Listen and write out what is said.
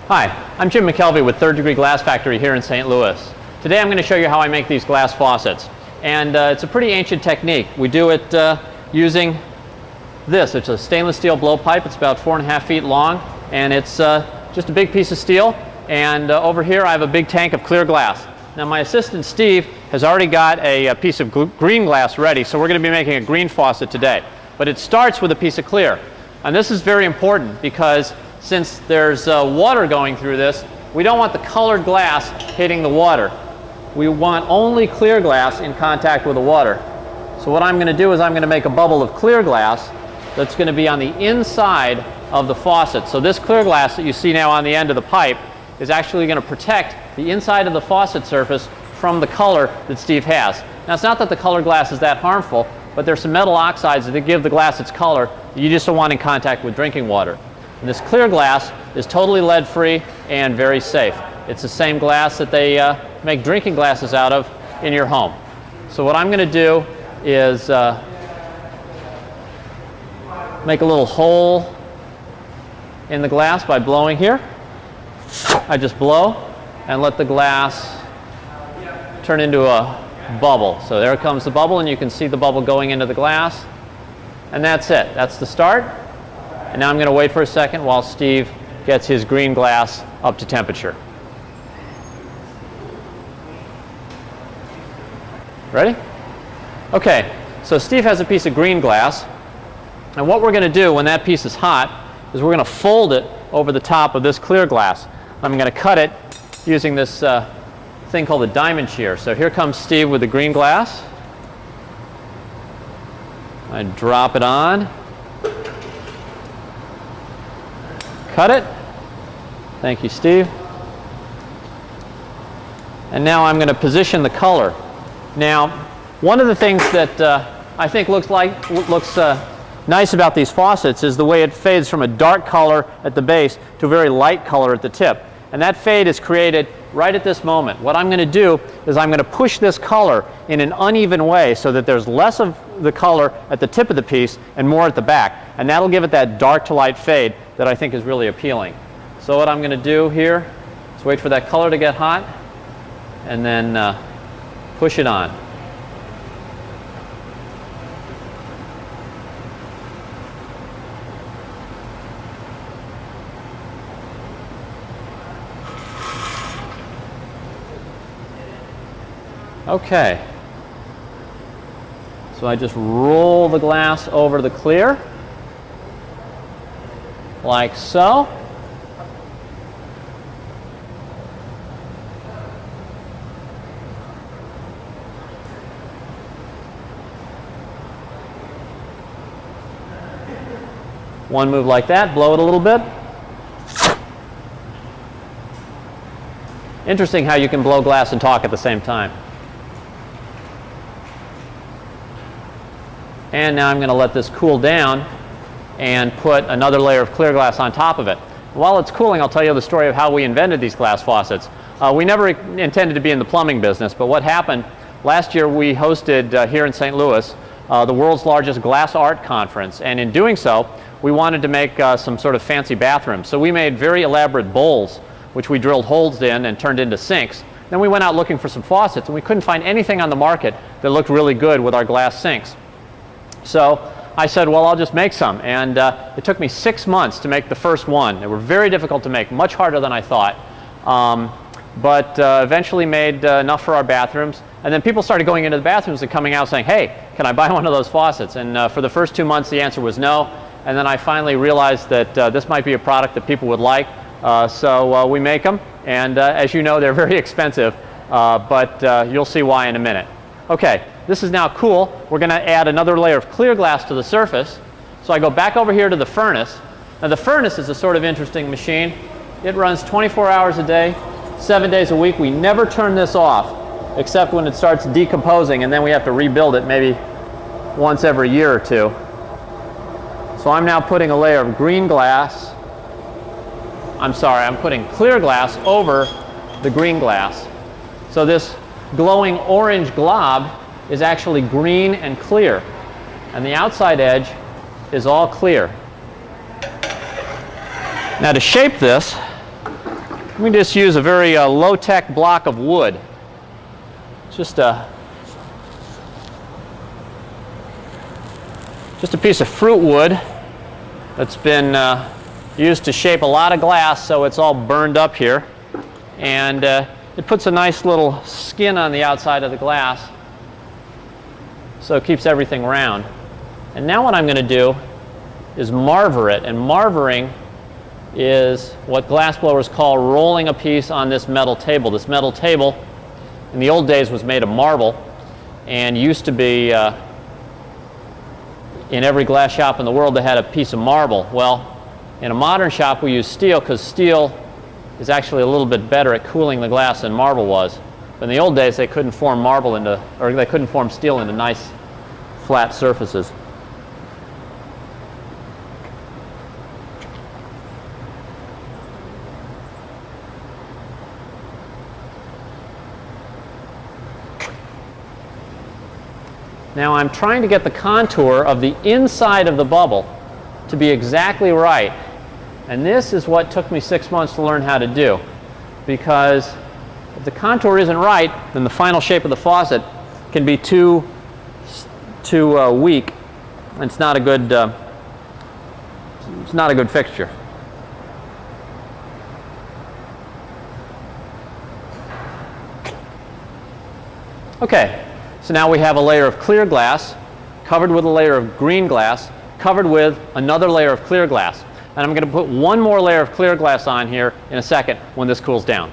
Hi, I'm Jim McKelvey with Third Degree Glass Factory here in St. Louis. Today I'm going to show you how I make these glass faucets. And it's a pretty ancient technique. We do it using this. It's a stainless steel blowpipe. It's about 4.5 feet long, and it's just a big piece of steel. And over here I have a big tank of clear glass. Now my assistant Steve has already got a piece of green glass ready, so we're going to be making a green faucet today. But it starts with a piece of clear. And this is very important because since there's water going through this, we don't want the colored glass hitting the water. We want only clear glass in contact with the water. So what I'm going to do is I'm going to make a bubble of clear glass that's going to be on the inside of the faucet. So this clear glass that you see now on the end of the pipe is actually going to protect the inside of the faucet surface from the color that Steve has. Now it's not that the colored glass is that harmful, but there's some metal oxides that give the glass its color that you just don't want in contact with drinking water. And this clear glass is totally lead-free and very safe. It's the same glass that they make drinking glasses out of in your home. So what I'm going to do is make a little hole in the glass by blowing here. I just blow and let the glass turn into a bubble. So there comes the bubble, and you can see the bubble going into the glass. And that's it. That's the start. And now I'm going to wait for a second while Steve gets his green glass up to temperature. Ready? Okay, so Steve has a piece of green glass. And what we're going to do when that piece is hot is we're going to fold it over the top of this clear glass. I'm going to cut it using this thing called a diamond shear. So here comes Steve with the green glass. I drop it on. Cut it. Thank you, Steve. And now I'm going to position the color. Now, one of the things that I think looks nice about these faucets is the way it fades from a dark color at the base to a very light color at the tip. And that fade is created right at this moment. What I'm going to do is I'm going to push this color in an uneven way so that there's less of the color at the tip of the piece and more at the back. And that'll give it that dark to light fade that I think is really appealing. So what I'm going to do here is wait for that color to get hot and then push it on. Okay, so I just roll the glass over the clear, like so. One move like that, blow it a little bit. Interesting how you can blow glass and talk at the same time. And now I'm going to let this cool down and put another layer of clear glass on top of it. While it's cooling, I'll tell you the story of how we invented these glass faucets. We never intended to be in the plumbing business, but what happened, last year we hosted here in St. Louis the world's largest glass art conference, and in doing so, we wanted to make some sort of fancy bathrooms. So we made very elaborate bowls, which we drilled holes in and turned into sinks. Then we went out looking for some faucets, and we couldn't find anything on the market that looked really good with our glass sinks. So I said, well, I'll just make some. And it took me 6 months to make the first one. They were very difficult to make, much harder than I thought. But eventually made enough for our bathrooms. And then people started going into the bathrooms and coming out saying, hey, can I buy one of those faucets? And for the first 2 months, the answer was no. And then I finally realized that this might be a product that people would like. So we make them. And as you know, they're very expensive. But you'll see why in a minute. Okay. This is now cool. We're going to add another layer of clear glass to the surface. So I go back over here to the furnace. Now the furnace is a sort of interesting machine. It runs 24 hours a day, 7 days a week. We never turn this off except when it starts decomposing, and then we have to rebuild it maybe once every year or two. So I'm now putting a layer of green glass. I'm putting clear glass over the green glass. So this glowing orange glob is actually green and clear, and the outside edge is all clear. Now to shape this, We just use a very low-tech block of wood. Just a piece of fruit wood that's been used to shape a lot of glass, so it's all burned up here. And it puts a nice little skin on the outside of the glass, so it keeps everything round. And now what I'm going to do is marver it. And marvering is what glassblowers call rolling a piece on this metal table. This metal table in the old days was made of marble and used to be in every glass shop in the world that had a piece of marble. Well, in a modern shop we use steel because steel is actually a little bit better at cooling the glass than marble was. But in the old days they couldn't form marble into, or they couldn't form steel into nice flat surfaces. Now I'm trying to get the contour of the inside of the bubble to be exactly right. And this is what took me 6 months to learn how to do. Because if the contour isn't right, then the final shape of the faucet can be too weak. And it's not a good fixture. Okay. So now we have a layer of clear glass covered with a layer of green glass covered with another layer of clear glass. And I'm going to put one more layer of clear glass on here in a second when this cools down.